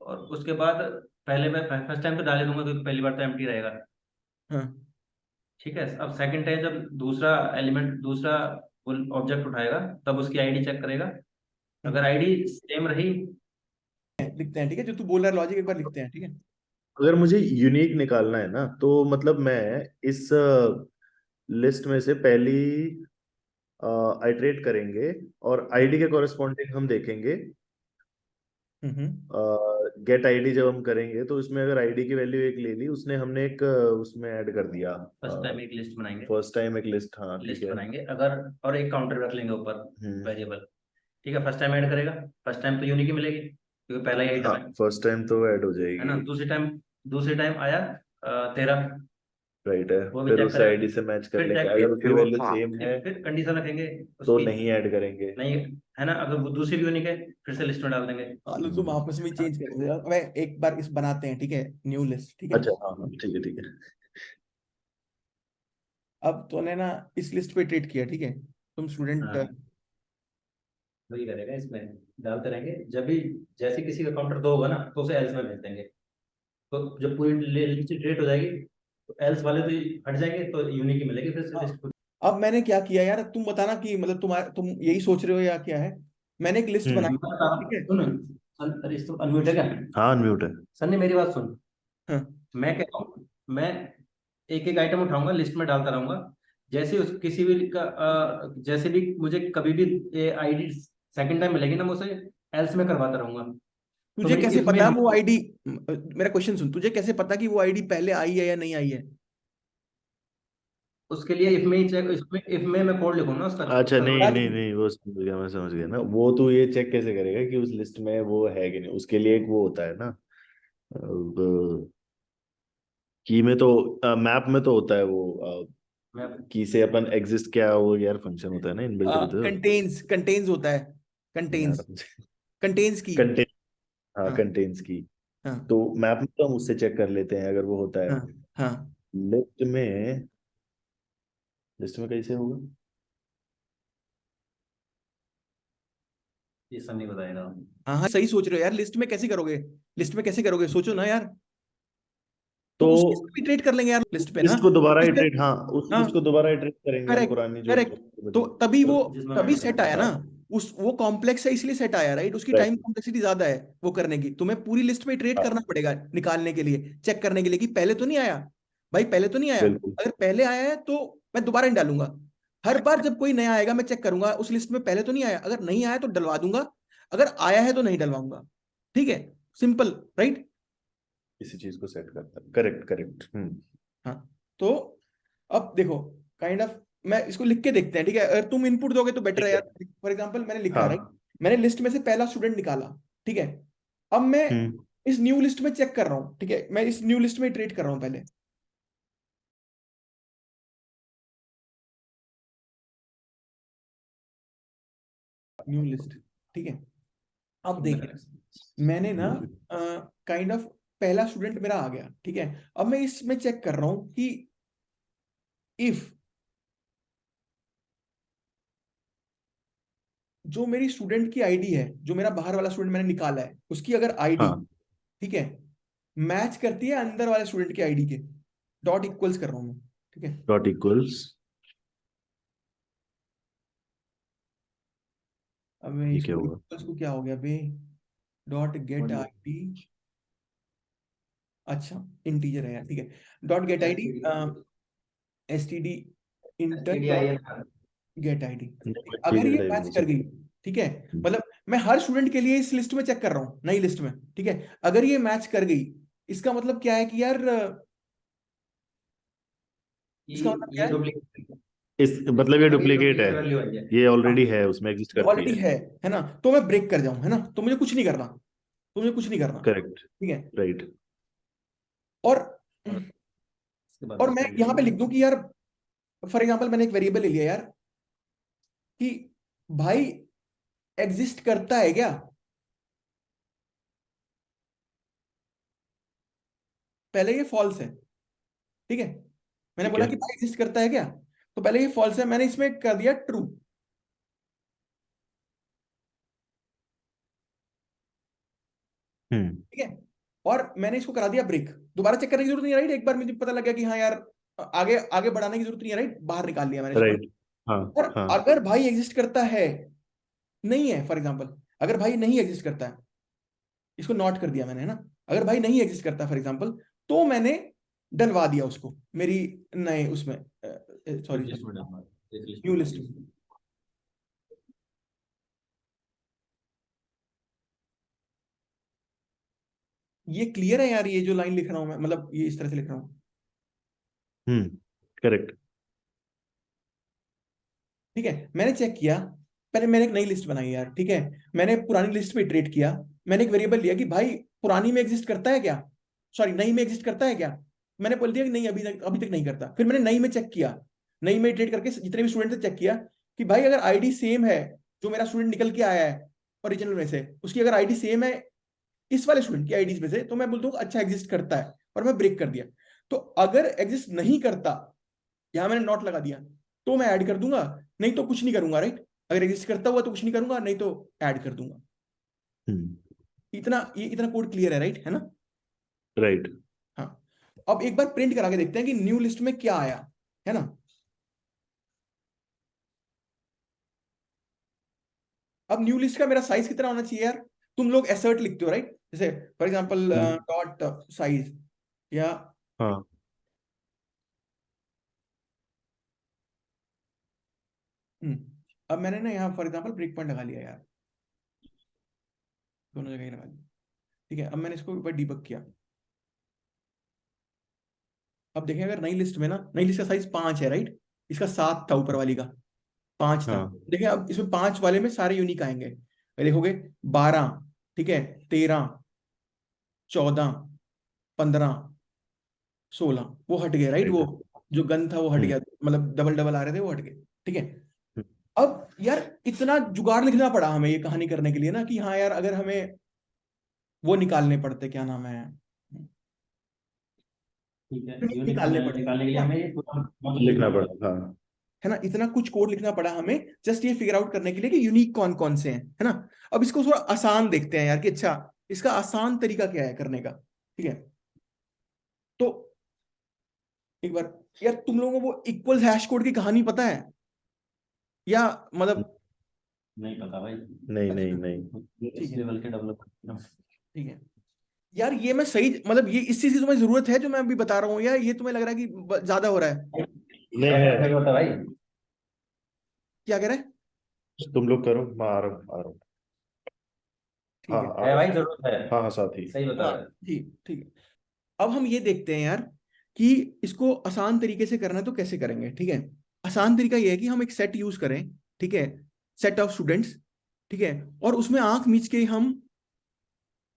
[SPEAKER 2] और उसके बाद पहले मैं फर्स्ट टाइम तो डाल ही दूंगा क्योंकि पहली बार तो एम्प्टी रहेगा।
[SPEAKER 1] हाँ,
[SPEAKER 2] ठीक है, अब सेकंड टाइम जब दूसरा एलिमेंट दूसरा ऑब्जेक्ट उठाएगा तब उसकी आईडी चेक करेगा, अगर आईडी सेम रही।
[SPEAKER 1] लिखते हैं, ठीक है, जो तू बोल रहा है लॉजिक एक बार लिखते हैं, ठीक है।
[SPEAKER 3] अगर मुझे यूनिक निकालना है ना, तो मतलब मैं इस लिस्ट में से पहली आइटरेट करेंगे और आईडी के कॉरेस्पॉन्डिंग हम देखेंगे।
[SPEAKER 1] हम्म,
[SPEAKER 3] गेट आईडी जब हम करेंगे तो उसमें अगर आईडी की वैल्यू एक ले ली उसने, हमने एक उसमें ऐड कर दिया।
[SPEAKER 2] फर्स्ट टाइम एक लिस्ट बनाएंगे,
[SPEAKER 3] फर्स्ट टाइम एक लिस्ट, हाँ ठीक
[SPEAKER 2] लिस्ट
[SPEAKER 3] है।
[SPEAKER 2] बनाएंगे अगर, और एक काउंटर रख लेंगे ऊपर
[SPEAKER 3] हम्म।
[SPEAKER 2] वेरिएबल। ठीक है, फर्स्ट टाइम ऐड करेगा, फर्स्ट टाइम तो यूनिक ही मिलेगी क्योंकि पहला ही
[SPEAKER 3] हाँ,
[SPEAKER 2] आइटम
[SPEAKER 3] फर्स्ट टाइम तो ऐड हो
[SPEAKER 2] है ना।
[SPEAKER 3] जाएगी।
[SPEAKER 2] दूसरे टाइम आया 13,
[SPEAKER 3] राइट है,
[SPEAKER 2] वो भी
[SPEAKER 3] फिर
[SPEAKER 2] चेक
[SPEAKER 3] उस
[SPEAKER 2] करेगा,
[SPEAKER 3] आईडी से मैच कर
[SPEAKER 2] फिर
[SPEAKER 3] लेंगे,
[SPEAKER 2] चेक
[SPEAKER 3] अगर उसकी वैल्यू सेम है
[SPEAKER 2] फिर कंडीशन रखेंगे
[SPEAKER 3] तो
[SPEAKER 2] उसकी,
[SPEAKER 3] नहीं ऐड करेंगे।
[SPEAKER 2] नहीं है ना, अगर वो दूसरी भी यूनिक है फिर से लिस्ट में डाल देंगे।
[SPEAKER 1] आलू तुम
[SPEAKER 3] हम्म।
[SPEAKER 1] आपस में चेंज कर दे, अब एक बार इस बनाते हैं, ठीक है, न्यू लिस्ट, ठीक है।
[SPEAKER 3] अच्छा, हाँ हाँ, ठीक है ठीक है।
[SPEAKER 1] अब तूने ना इस लिस्ट पे ट्रीट किया, ठीक है, तुम स्टूडेंट,
[SPEAKER 2] हाँ, वही करेगा, इसमें डालते रहेंगे, जब भी जैसे किसी का काउंटर दो होगा ना तो उसे एल्स में भेज देंगे, तो जब पूरी लिस्ट डिलीट हो जाएगी तो एल्स वाले तो हट जाएंगे, तो यूनिक ही मिलेगी फिर से लिस्ट।
[SPEAKER 1] अब मैंने क्या किया यार, तुम बताना कि मतलब तुम यही सोच रहे हो या क्या है। मैंने एक लिस्ट
[SPEAKER 3] हम्म।
[SPEAKER 1] बनाई,
[SPEAKER 2] मैं बता रहा
[SPEAKER 1] ठीक
[SPEAKER 2] हूँ,
[SPEAKER 1] है।
[SPEAKER 2] सुन, अरे इस तो अनम्यूट है क्या?
[SPEAKER 3] हाँ अनम्यूट है।
[SPEAKER 2] सन्नी मेरी बात सुन।
[SPEAKER 1] हाँ
[SPEAKER 2] मैं कह रहा हूँ, मैं एक एक आइटम उठाऊंगा, लिस्ट में डालता रहूंगा। जैसे उस किसी भी का जैसे भी मुझे कभी भी आईडी सेकंड टाइम मिलेगी ना, मैं उसे एल्स में करवाता रहूंगा। तो
[SPEAKER 1] तुझे
[SPEAKER 2] मेरी
[SPEAKER 1] कैसे
[SPEAKER 2] इसमें
[SPEAKER 1] पता वो आईडी, मेरा क्वेश्चन सुन, तुझे कैसे पता कि वो आईडी पहले आई है या नहीं आई है?
[SPEAKER 2] उसके लिए इफ में ही चेक, इसमें इफ में मैं कोड लिखूंगा ना उसका।
[SPEAKER 3] अच्छा नहीं
[SPEAKER 1] यार
[SPEAKER 3] नहीं नहीं, वो समझ गया, मैं समझ गया ना। वो तो ये चेक कैसे करेगा कि उस लिस्ट में वो है कि नहीं? उसके लिए एक वो होता है ना, की में तो, मैप में तो होता है वो,
[SPEAKER 2] मैं
[SPEAKER 3] की से अपन एग्जिस्ट क्या वो यार फंक्शन होता है ना इनबिल्ट भी तो।
[SPEAKER 1] कंटेन्स होता है,
[SPEAKER 3] यार
[SPEAKER 1] कंटेन्स, कंटेन्स की।
[SPEAKER 3] कंटेन, हाँ
[SPEAKER 1] हाँ
[SPEAKER 3] कंटेन्स की।
[SPEAKER 1] हाँ
[SPEAKER 3] तो मैप में तो हम उससे चेक कर लेते हैं अगर वो होता है।
[SPEAKER 1] हाँ हाँ
[SPEAKER 3] लिस्ट में, लिस्ट में कैसे होगा?
[SPEAKER 2] ये सब नहीं बताएगा।
[SPEAKER 1] हाँ हाँ, सही सोच रहे हो यार। लिस्ट में कैसे करोगे? लिस्ट में कैसे करोगे, सोचो ना यार। तो
[SPEAKER 3] तो
[SPEAKER 1] उसकी इटरेट कर लेंगे यार लिस्ट पे ना।
[SPEAKER 3] लिस्ट को दोबारा
[SPEAKER 1] लिस्ट पे,
[SPEAKER 3] इटरेट, हाँ उस
[SPEAKER 1] हाँ
[SPEAKER 3] लिस्ट को दोबारा इटरेट करेंगे हम,
[SPEAKER 1] करेक्ट
[SPEAKER 3] पुरानी जो
[SPEAKER 1] करेक्ट। तो
[SPEAKER 3] बची।
[SPEAKER 1] तभी वो,
[SPEAKER 2] तो जिसमें
[SPEAKER 1] तभी
[SPEAKER 2] मैं
[SPEAKER 1] सेट आया ना।
[SPEAKER 3] हाँ
[SPEAKER 1] उस वो कॉम्प्लेक्स है इसलिए सेट आया, राइट। उसकी टाइम
[SPEAKER 3] right,
[SPEAKER 1] कॉम्प्लेक्सिटी ज्यादा है वो करने की। तुम्हें पूरी लिस्ट में इटरेट
[SPEAKER 3] हाँ
[SPEAKER 1] करना पड़ेगा निकालने के लिए, चेक करने के लिए कि पहले तो नहीं आया। भाई पहले तो नहीं आया।
[SPEAKER 3] बिल्कुल।
[SPEAKER 1] अगर पहले आया है तो मैं दोबारा नहीं डालूंगा। हर बार जब कोई नया आएगा मैं चेक करूंगा उस लिस्ट में पहले तो नहीं आया, अगर नहीं आया तो डलवा दूंगा, अगर आया है तो नहीं डलवाऊंगा। ठीक है, सिंपल, राइट।
[SPEAKER 3] इसी चीज को सेट करता है, करेक्ट करेक्ट। हम्म।
[SPEAKER 1] हाँ, तो अब देखो, काइंड ऑफ मैं इसको लिख के देखते हैं, ठीक है। अगर तुम इनपुट दोगे तो बेटर है
[SPEAKER 3] ठीक
[SPEAKER 1] यार।
[SPEAKER 3] है।
[SPEAKER 1] फॉर एग्जांपल मैंने लिखा, राइट।
[SPEAKER 3] हाँ।
[SPEAKER 1] मैंने लिस्ट में से पहला स्टूडेंट निकाला, ठीक है। अब मैं
[SPEAKER 3] हम्म।
[SPEAKER 1] इस न्यू लिस्ट में चेक कर रहा हूँ, ठीक है। मैं इस न्यू लिस्ट में इटरेट कर रहा हूँ पहले। न्यू लिस्ट, ठीक है। अब देखिए, मैंने ना काइंड ऑफ पहला स्टूडेंट मेरा आ गया, ठीक है। अब मैं इसमें चेक कर रहा हूँ कि इफ जो मेरी स्टूडेंट की आईडी है, जो मेरा बाहर वाला स्टूडेंट मैंने निकाला है, उसकी अगर आईडी,
[SPEAKER 3] हाँ
[SPEAKER 1] ठीक है, मैच करती है अंदर वाले स्टूडेंट की आईडी के, डॉट इक्वल्स कर रहा हूं मैं, ठीक है।
[SPEAKER 3] Dot equals.
[SPEAKER 1] अब मैं
[SPEAKER 3] ये क्या
[SPEAKER 1] इसको
[SPEAKER 3] हुआ?
[SPEAKER 1] इक्वल्स को क्या हो गया बे, डॉट गेट आईडी, अच्छा इंटीजर है यार, ठीक है। Dot get ID, STD inter dot
[SPEAKER 2] STDIN।
[SPEAKER 1] Get ID.
[SPEAKER 3] ठीक
[SPEAKER 1] अगर ये
[SPEAKER 3] है
[SPEAKER 1] मैच कर गई, ठीक है,
[SPEAKER 3] हम्म।
[SPEAKER 1] मतलब मैं हर स्टूडेंट के लिए इस लिस्ट में चेक कर रहा हूँ, नई लिस्ट में, ठीक है। अगर ये मैच कर गई, इसका मतलब क्या है कि यार, इसका मतलब क्या
[SPEAKER 2] ये
[SPEAKER 1] है,
[SPEAKER 2] डुप्लीकेट,
[SPEAKER 3] इस मतलब ये डुप्लीकेट है,
[SPEAKER 2] वैल्यू आई है।
[SPEAKER 3] ये ऑलरेडी है उसमें एग्जिस्ट
[SPEAKER 1] ये
[SPEAKER 3] करती
[SPEAKER 1] ऑलरेडी
[SPEAKER 3] है।
[SPEAKER 1] है ना। तो मैं ब्रेक कर जाऊं, है ना, तो मुझे कुछ नहीं करना, तो मुझे कुछ नहीं करना,
[SPEAKER 3] करेक्ट।
[SPEAKER 1] ठीक है।
[SPEAKER 3] राइट।
[SPEAKER 1] और
[SPEAKER 2] और इसके बाद
[SPEAKER 1] और मैं यहाँ पे लिख दूं
[SPEAKER 2] डिस्ट्रीब्यूशन।
[SPEAKER 1] कि यार, फॉर एग्जांपल मैंने एक वेरिएबल ले लिया यार, कि भाई एग्जिस्ट करता है क्या, पहले ये फॉल्स है, ठीक है। मैंने
[SPEAKER 3] ठीक
[SPEAKER 1] बोला
[SPEAKER 3] है।
[SPEAKER 1] कि भाई एग्जिस्ट करता है क्या, तो पहले ये फॉल्स है, मैंने इसमें कर दिया ट्रू,
[SPEAKER 3] हम्म।
[SPEAKER 1] ठीक है। और मैंने इसको करा दिया ब्रेक, दोबारा चेक करने की जरूरत नहीं है, राइट। एक बार मुझे पता लग गया कि हाँ यार, आगे आगे बढ़ाने की जरूरत नहीं है, राइट। बाहर निकाल लिया मैंने इसको।
[SPEAKER 3] राइट। हाँ।
[SPEAKER 1] और
[SPEAKER 3] हाँ।
[SPEAKER 1] अगर भाई एग्जिस्ट करता है, नहीं है, फॉर एग्जांपल अगर भाई नहीं एग्जिस्ट करता है, इसको नॉट कर दिया मैंने, है ना। अगर भाई नहीं एग्जिस्ट करता फॉर एग्जांपल, तो मैंने डलवा दिया उसको मेरी नए उसमें,
[SPEAKER 2] एक
[SPEAKER 1] सॉरी
[SPEAKER 2] लिस्ट में डालना, एक लिस्ट
[SPEAKER 1] न्यू
[SPEAKER 2] में
[SPEAKER 1] लिस्ट
[SPEAKER 2] डालना।
[SPEAKER 1] में। ये क्लियर है यार, ये जो लाइन लिख रहा हूं मैं, मतलब ये इस तरह से लिख रहा हूँ,
[SPEAKER 3] हम्म। करेक्ट।
[SPEAKER 1] ठीक है। मैंने चेक किया, पहले मैंने एक नई लिस्ट बनाई यार, ठीक है। मैंने पुरानी लिस्ट पे इटरेट किया, मैंने एक वेरिएबल लिया कि भाई पुरानी में एग्जिस्ट करता है क्या, सॉरी नई में एग्जिस्ट करता है क्या। मैंने बोल दिया कि नहीं, अभी तक नहीं करता। फिर मैंने नई में चेक किया, नई में इटरेट करके जितने भी स्टूडेंट थे चेक किया कि भाई अगर आईडी सेम है, जो मेरा स्टूडेंट निकल के आया है ओरिजिनल में से, उसकी अगर आईडी सेम है इस वाले स्टूडेंट की आईडीज में से, तो मैं बोलता हूँ अच्छा एग्जिस्ट करता है, और मैं ब्रेक कर दिया। तो अगर एग्जिस्ट नहीं करता, यहां मैंने नॉट लगा दिया, तो मैं ऐड कर दूंगा, नहीं तो कुछ नहीं करूंगा, राइट। अगर एग्जिस्ट करता हुआ तो कुछ नहीं करूंगा, नहीं तो ऐड कर दूंगा।
[SPEAKER 3] हम्म।
[SPEAKER 1] इतना, ये इतना कोड क्लियर है, राइट, है ना।
[SPEAKER 3] राइट।
[SPEAKER 1] हाँ, अब एक बार प्रिंट करा के देखते हैं कि न्यू लिस्ट में क्या आया, है ना। अब न्यू लिस्ट का मेरा साइज कितना होना चाहिए यार? तुम लोग एसर्ट लिखते हो राइट, जैसे फॉर एग्जांपल डॉट साइज या
[SPEAKER 3] हाँ
[SPEAKER 1] अब मैंने ना यहाँ फॉर एग्जांपल ब्रेक पॉइंट लगा लिया यार, दोनों जगह ही लगा लिया। ठीक है, अब मैंने इसको ऊपर डीबग किया। अब देखें अगर नई लिस्ट में ना, नई लिस्ट का साइज 5 है राइट, इसका 7 था ऊपर वाली का, 5 था।
[SPEAKER 3] हाँ
[SPEAKER 1] देखिए अब इसमें 5 वाले में सारे यूनिक आएंगे, देखोगे 12, ठीक है, 13, 14, 15, 16 वो हट गए राइट,
[SPEAKER 3] राइट।
[SPEAKER 1] वो जो गन था वो हट
[SPEAKER 3] हम्म
[SPEAKER 1] गया, मतलब डबल डबल आ रहे थे वो हट गए। ठीक है,
[SPEAKER 3] हम्म,
[SPEAKER 1] अब यार इतना जुगाड़ लिखना पड़ा हमें ये कहानी करने के लिए ना, कि हाँ यार अगर हमें वो निकालने पड़ते, क्या नाम है,
[SPEAKER 2] ठीक है,
[SPEAKER 1] यूनिक
[SPEAKER 2] यूनिक
[SPEAKER 1] निकालने पड़ते,
[SPEAKER 2] निकालने के लिए
[SPEAKER 1] है
[SPEAKER 2] हमें ये पूरा मॉडल
[SPEAKER 3] लिखना
[SPEAKER 2] लिखना
[SPEAKER 3] पड़ा,
[SPEAKER 2] पड़ेगा।
[SPEAKER 3] हाँ।
[SPEAKER 1] ना, इतना कुछ कोड लिखना पड़ा हमें जस्ट ये फिगर आउट करने के लिए कि यूनिक कौन कौन से हैं, है ना। अब इसको थोड़ा आसान देखते हैं यार कि अच्छा इसका आसान तरीका क्या है करने का। ठीक है, तो एक बार यार तुम लोगों को वो इक्वल्स हैश कोड की कहानी पता है या मतलब?
[SPEAKER 2] नहीं पता भाई,
[SPEAKER 3] नहीं नहीं
[SPEAKER 1] अच्छा,
[SPEAKER 3] नहीं।
[SPEAKER 1] ठीक
[SPEAKER 2] इस
[SPEAKER 1] है,
[SPEAKER 2] लेवल के डेवलपर।
[SPEAKER 1] ठीक है। यार ये मैं सही मतलब ये इस चीज की तुम्हें जरूरत है जो मैं अभी बता रहा हूँ, या ये तुम्हें लग रहा है कि ज्यादा हो रहा है?
[SPEAKER 3] नहीं है।
[SPEAKER 2] जरूरत है भाई।
[SPEAKER 1] क्या कह रहे हैं?
[SPEAKER 3] तुम लोग करो, मैं आ रहा हूँ आ रहा हूँ। हाँ
[SPEAKER 1] ठीक है,
[SPEAKER 3] आ
[SPEAKER 2] है
[SPEAKER 3] रहा
[SPEAKER 2] भाई,
[SPEAKER 3] हूँ।
[SPEAKER 2] जरूरत है।
[SPEAKER 3] हाँ हाँ साथ ही।
[SPEAKER 2] सही बता
[SPEAKER 1] हाँ
[SPEAKER 2] रहा है।
[SPEAKER 1] ठीक ठीक है। अब हम ये देखते हैं यार कि इसको आसान तरीके से करना है तो कैसे करेंगे। ठीक है, आसान तरीका ये है कि हम एक सेट यूज करें, ठीक है, सेट ऑफ स्टूडेंट्स, ठीक है, और उसमें आंख मीच के हम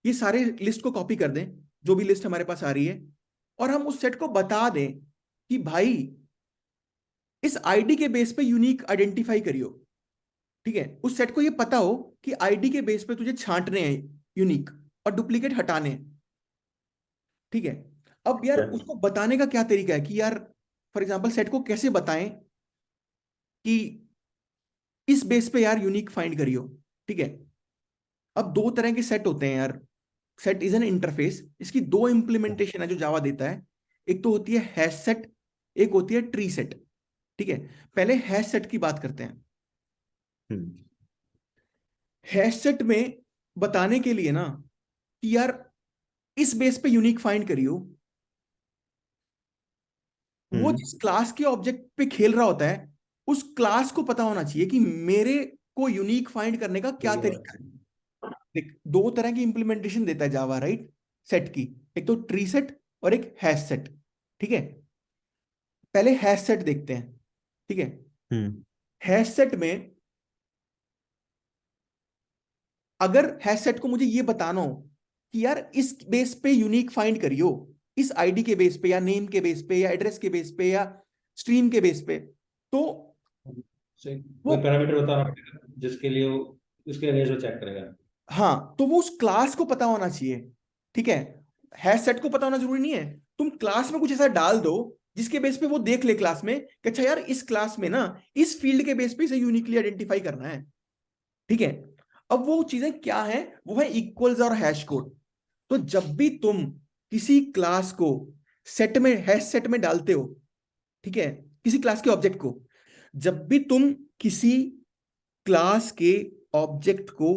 [SPEAKER 1] ये सारे लिस्ट को कॉपी कर दें, जो भी लिस्ट हमारे पास आ रही है, और हम उस सेट को बता दें कि भाई इस आईडी के बेस पे यूनिक आइडेंटिफाई करियो। ठीक है, उस सेट को ये पता हो कि आईडी के बेस पे तुझे छांटने हैं यूनिक और डुप्लीकेट हटाने हैं। ठीक है, अब यार
[SPEAKER 3] क्या?
[SPEAKER 1] उसको बताने का क्या तरीका है कि यार फॉर एग्जांपल सेट को कैसे बताएं कि इस बेस पे यार यूनिक फाइंड करियो। ठीक है, अब दो तरह के सेट होते हैं यार, सेट इज एन इंटरफेस, इसकी दो इंप्लीमेंटेशन है जो जावा देता है। एक तो होती है हैश सेट, एक होती है ट्री सेट। ठीक है, पहले हैश सेट की बात करते हैं।
[SPEAKER 3] हम्म
[SPEAKER 1] हैश सेट में बताने के लिए ना कि यार इस बेस पे यूनिक फाइंड करियो, वो
[SPEAKER 3] हम्म
[SPEAKER 1] जिस क्लास के ऑब्जेक्ट पे खेल रहा होता है उस क्लास को पता होना चाहिए कि मेरे को यूनिक फाइंड करने का क्या तरीका है। देख दो तरह की इंप्लीमेंटेशन देता है जावा राइट, सेट की, एक तो ट्री सेट और एक हैश सेट। ठीक है, पहले हैश सेट देखते हैं। ठीक है,
[SPEAKER 3] हम्म
[SPEAKER 1] हैश सेट में अगर हैश सेट को मुझे ये बताना हो कि यार इस बेस पे यूनिक फाइंड करियो, इस आईडी के बेस पे या नेम के बेस पे या एड्रेस के बेस पे या स्ट्रीम के बेस पे, तो वो,
[SPEAKER 2] कोई पैरामीटर बताना पड़ेगा जिसके लिए वो उसके अगेंस्ट वो चेक करेगा।
[SPEAKER 1] हाँ तो वो उस क्लास को पता होना चाहिए। ठीक है, हैश सेट को पता होना जरूरी नहीं है, तुम क्लास में कुछ ऐसा डाल दो जिसके बेस पे वो देख ले क्लास में कि अच्छा यार इस क्लास में ना इस फील्ड के बेस पे इसे यूनिकली आइडेंटिफाई करना है। ठीक है, अब वो चीजें क्या है, वो है इक्वल्स और हैश कोड। तो जब भी तुम किसी क्लास को सेट में हैश सेट में डालते हो, ठीक है, किसी क्लास के ऑब्जेक्ट को, जब भी तुम किसी क्लास के ऑब्जेक्ट को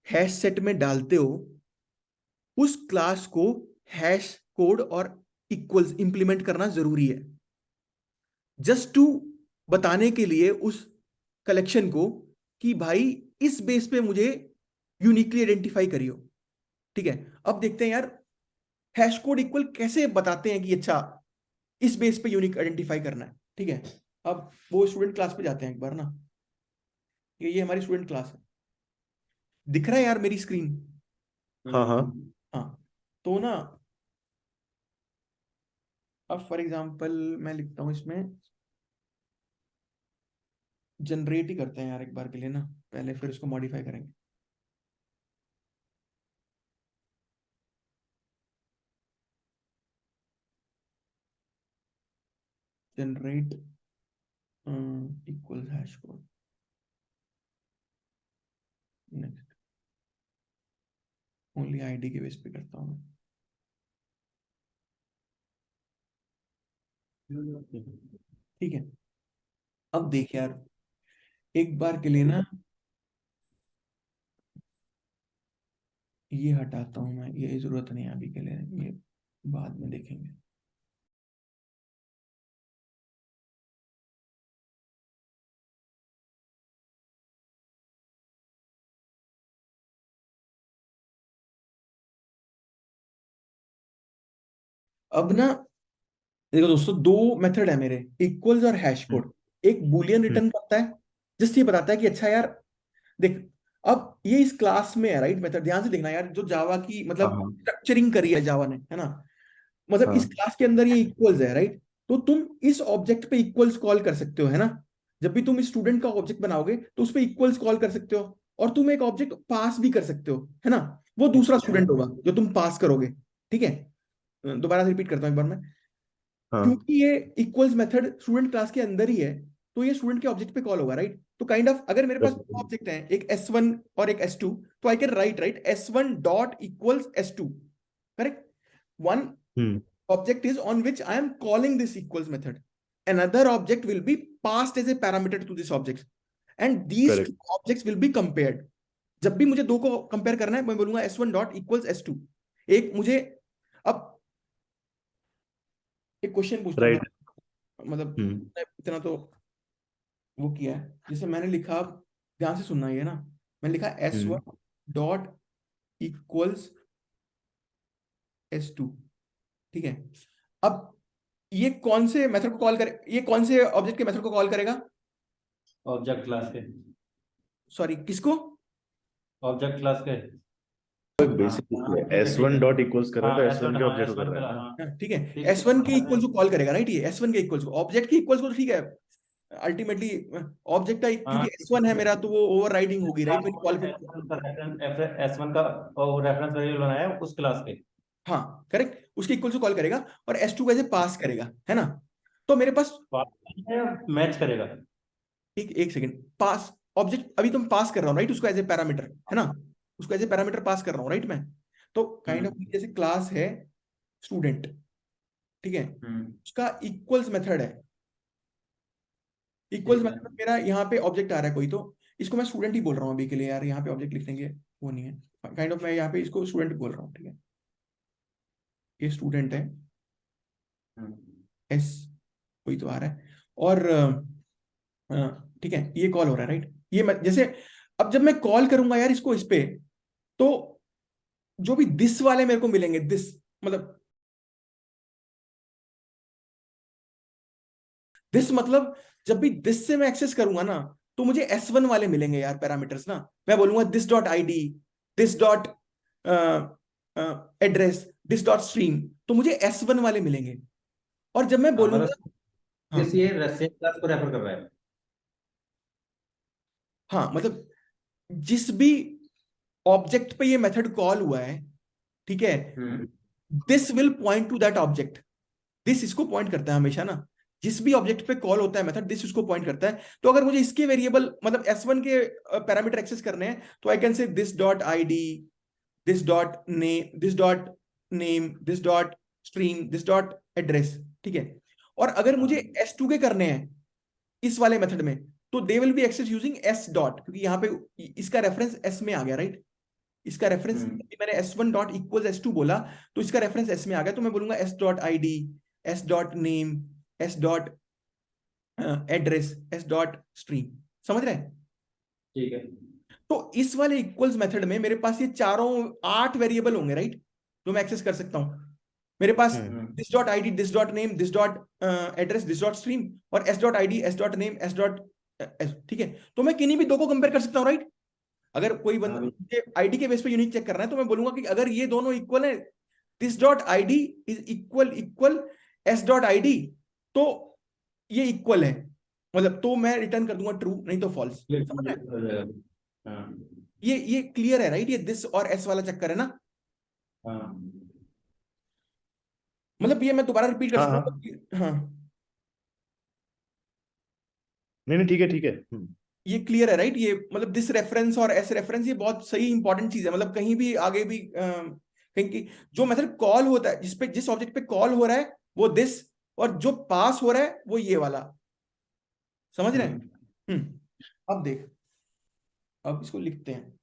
[SPEAKER 1] हैश सेट में डालते हो, उस क्लास को हैश कोड और इक्वल्स इंप्लीमेंट करना जरूरी है, जस्ट टू बताने के लिए उस कलेक्शन को कि भाई इस बेस पे मुझे यूनिकली आइडेंटिफाई करियो। ठीक है, अब देखते हैं यार हैश कोड इक्वल कैसे बताते हैं कि अच्छा इस बेस पे यूनिक आइडेंटिफाई करना है। ठीक है, अब वो स्टूडेंट क्लास पे जाते हैं एक बार ना, ये हमारी स्टूडेंट क्लास है, दिख रहा है यार मेरी स्क्रीन?
[SPEAKER 3] हाँ हाँ
[SPEAKER 1] हाँ, तो ना अब फॉर एग्जांपल मैं लिखता हूं इसमें, जनरेट ही करते हैं यार एक बार के लिए ना, पहले फिर इसको मॉडिफाई करेंगे। Generate equal hash code, next, only ID के बेस पे करता हूँ मैं। ठीक है, अब देख यार, एक बार के लिए ना ये हटाता हूं मैं, ये जरूरत नहीं है अभी के लिए, ये बाद में देखेंगे। अब ना देखो दोस्तों, दो मेथड है मेरे, इक्वल्स और हैश कोड। एक बुलियन रिटर्न करता है, जस्ट ये बताता है कि अच्छा यार देख, अब ये इस क्लास में है राइट मेथड, ध्यान से देखना यार, जो जावा की मतलब
[SPEAKER 3] हाँ
[SPEAKER 1] स्ट्रक्चरिंग करी है जावा ने, है ना, मतलब इस
[SPEAKER 3] हाँ
[SPEAKER 1] क्लास के अंदर ये इक्वल्स है राइट। तो तुम इस ऑब्जेक्ट पे इक्वल्स कॉल कर सकते हो, है ना, जब भी तुम स्टूडेंट का ऑब्जेक्ट बनाओगे तो उस पे इक्वल्स कॉल कर सकते हो, और तुम एक ऑब्जेक्ट पास भी कर सकते हो, है ना, वो दूसरा स्टूडेंट होगा जो तुम पास करोगे। ठीक है, दोबारा से रिपीट करता हूं एक बार मैं,
[SPEAKER 3] हाँ
[SPEAKER 1] क्योंकि ये इक्वल्स मेथड स्टूडेंट क्लास के अंदर ही है, तो ये स्टूडेंट के ऑब्जेक्ट पे कॉल होगा राइट। तो काइंड ऑफ अगर मेरे पास दो ऑब्जेक्ट हैं, एक S1 और एक S2, तो I can write S1 dot equals S2, correct. One
[SPEAKER 3] hmm
[SPEAKER 1] object is on which I am calling this equals method. Another object will be passed as a parameter to this object, and these two
[SPEAKER 3] correct
[SPEAKER 1] objects will be compared. जब भी मुझे दो को compare करना है, मैं बोलूंगा S1 dot equals S2। एक मुझे, अब एक क्वेश्चन पूछता हूँ मैं,
[SPEAKER 3] राइट
[SPEAKER 1] मतलब
[SPEAKER 3] हम्म
[SPEAKER 1] इतना तो वो किया है, जैसे मैंने लिखा, ध्यान से सुनना ये ना, मैंने लिखा
[SPEAKER 3] हम्म
[SPEAKER 1] S1 डॉट इक्वल्स S2, ठीक है। अब ये कौन से मेथड को कॉल करे, ये कौन से ऑब्जेक्ट के मेथड को कॉल करेगा,
[SPEAKER 2] ऑब्जेक्ट क्लास के,
[SPEAKER 1] सॉरी किसको,
[SPEAKER 2] ऑब्जेक्ट क्लास के।
[SPEAKER 3] बेसिक
[SPEAKER 2] ठीक है ठीक
[SPEAKER 3] S1
[SPEAKER 2] है।
[SPEAKER 3] डॉट इक्वल्स कर रहा है
[SPEAKER 2] हाँ
[SPEAKER 3] तो
[SPEAKER 2] एस
[SPEAKER 3] S1
[SPEAKER 2] वन,
[SPEAKER 3] के
[SPEAKER 2] हाँ
[SPEAKER 3] ऑब्जेक्ट
[SPEAKER 2] एस
[SPEAKER 3] को कर
[SPEAKER 2] वन
[SPEAKER 3] रहा
[SPEAKER 2] का,
[SPEAKER 3] है ना।
[SPEAKER 2] हाँ
[SPEAKER 1] हाँ, ठीक है,
[SPEAKER 2] ठीक
[SPEAKER 1] S1 के
[SPEAKER 2] है।
[SPEAKER 1] इक्वल्स को कॉल करेगा राइट, ये S1 के इक्वल्स को, ऑब्जेक्ट के इक्वल्स को तो ठीक है, अल्टीमेटली ऑब्जेक्ट का,
[SPEAKER 2] हाँ
[SPEAKER 1] क्योंकि S1 है मेरा तो वो ओवरराइडिंग होगी राइट मेरी कॉल।
[SPEAKER 2] S1 का रेफरेंस वेरिएबल बनाया है उस क्लास के।
[SPEAKER 1] हाँ करेक्ट, उसके इक्वल्स को कॉल करेगा, और S2 को ऐसे पास करेगा, है ना। तो मेरे पास,
[SPEAKER 2] मैच करेगा।
[SPEAKER 1] ठीक, एक सेकंड, पास ऑब्जेक्ट अभी तुम पास कर रहा हूँ राइट, उसको एज ए पैरामीटर, है ना, उसको एज ए पैरामीटर पास कर रहा हूँ राइट मैं। तो काइंड ऑफ
[SPEAKER 2] हम्म
[SPEAKER 1] जैसे क्लास है स्टूडेंट, ठीक है,
[SPEAKER 2] हम्म
[SPEAKER 1] उसका इक्वल्स मेथड है, इक्वल्स
[SPEAKER 2] ठीक है।
[SPEAKER 1] मतलब मेरा यहाँ पे ऑब्जेक्ट आ रहा है कोई, तो इसको मैं स्टूडेंट ही बोल रहा हूँ अभी के लिए यार, यहाँ पे ऑब्जेक्ट लिखने के वो नहीं है, काइंड ऑफ मैं यहाँ पे इसको स्टूडेंट बोल रहा हूँ, ठीक है, ये स्टूडेंट है,
[SPEAKER 2] हम्म
[SPEAKER 1] एस कोई तो आ रहा है, और ठीक है, ये कॉल हो रहा है राइट, ये जैसे, अब जब मैं कॉल करूंगा यार इसको इस पे, तो जो भी दिस वाले मेरे को मिलेंगे, दिस मतलब, दिस मतलब जब भी दिस से मैं एक्सेस करूंगा ना, तो मुझे S1 वाले मिलेंगे यार पैरामीटर्स ना, मैं बोलूंगा this dot ID, this dot address, this dot stream, तो मुझे S1 वाले मिलेंगे। और जब मैं
[SPEAKER 2] हाँ
[SPEAKER 1] बोलूंगा,
[SPEAKER 2] मतलब
[SPEAKER 1] हाँ
[SPEAKER 2] इस ये सेम क्लास को रेफर कर रहा है।
[SPEAKER 1] हाँ, मतलब जिस भी ऑब्जेक्ट पे ये मेथड कॉल हुआ है, ठीक है,
[SPEAKER 2] हम्म
[SPEAKER 1] this will point two that object, this इसको पॉइंट करता है हमेशा ना, जिस भी ऑब्जेक्ट पे कॉल होता है मेथड, दिस उसको पॉइंट करता है। तो अगर मुझे इसके वेरिएबल मतलब S1 के पैरामीटर एक्सेस करने हैं, तो I can say this dot ID, this dot name, this dot name, this dot stream, this dot address, ठीक है। और अगर मुझे S2 के करने हैं इस वाले मेथड में, तो they will be access using S dot, क्योंकि यहाँ पे इसका रेफरेंस S में आ गया राइट, इसका रेफरेंस, मैंने S1 डॉट इक्वल S2 बोला, तो इसका रेफरेंस S में आ गया, तो मैं बोलूंगा S dot ID, S dot नेम, S dot address, S dot stream, समझ रहे हैं।
[SPEAKER 2] ठीक है।
[SPEAKER 1] तो इस वाले इक्वल्स मेथड में मेरे पास ये चारों 8 वेरिएबल होंगे राइट, जो मैं एक्सेस कर सकता हूं। मेरे पास this dot ID, this dot name, this dot address, this dot stream, और S dot ID, S dot नेम, S डॉट, ठीक है। तो मैं किन्हीं भी दो को कंपेयर कर सकता हूँ राइट। अगर कोई बंदा मुझे आईडी के बेस पे यूनिक चेक करना है, तो मैं बोलूंगा कि अगर ये दोनों इक्वल है, this dot ID is equal equal S dot ID, तो ये इक्वल है, मतलब तो मैं रिटर्न कर दूंगा ट्रू, नहीं तो फॉल्स। समझ रहे हैं?
[SPEAKER 2] हाँ
[SPEAKER 1] ये क्लियर है राइट, ये दिस और एस वाला चक्कर है ना,
[SPEAKER 2] हाँ
[SPEAKER 1] मतलब ये मैं दोबारा रिपीट कर
[SPEAKER 3] हाँ
[SPEAKER 1] सकता
[SPEAKER 3] हाँ
[SPEAKER 1] हूँ, हाँ,
[SPEAKER 3] नहीं नहीं ठीक है ठीक है
[SPEAKER 1] ये क्लियर है राइट, ये मतलब दिस रेफरेंस और एस रेफरेंस, ये बहुत सही इंपॉर्टेंट चीज है, मतलब कहीं भी आगे भी, कहीं की जो मेथड कॉल होता है, जिस ऑब्जेक्ट पे कॉल हो रहा है, वो दिस और जो पास हो रहा है वो ये वाला, समझ रहे हैं? अब देख, अब इसको लिखते हैं।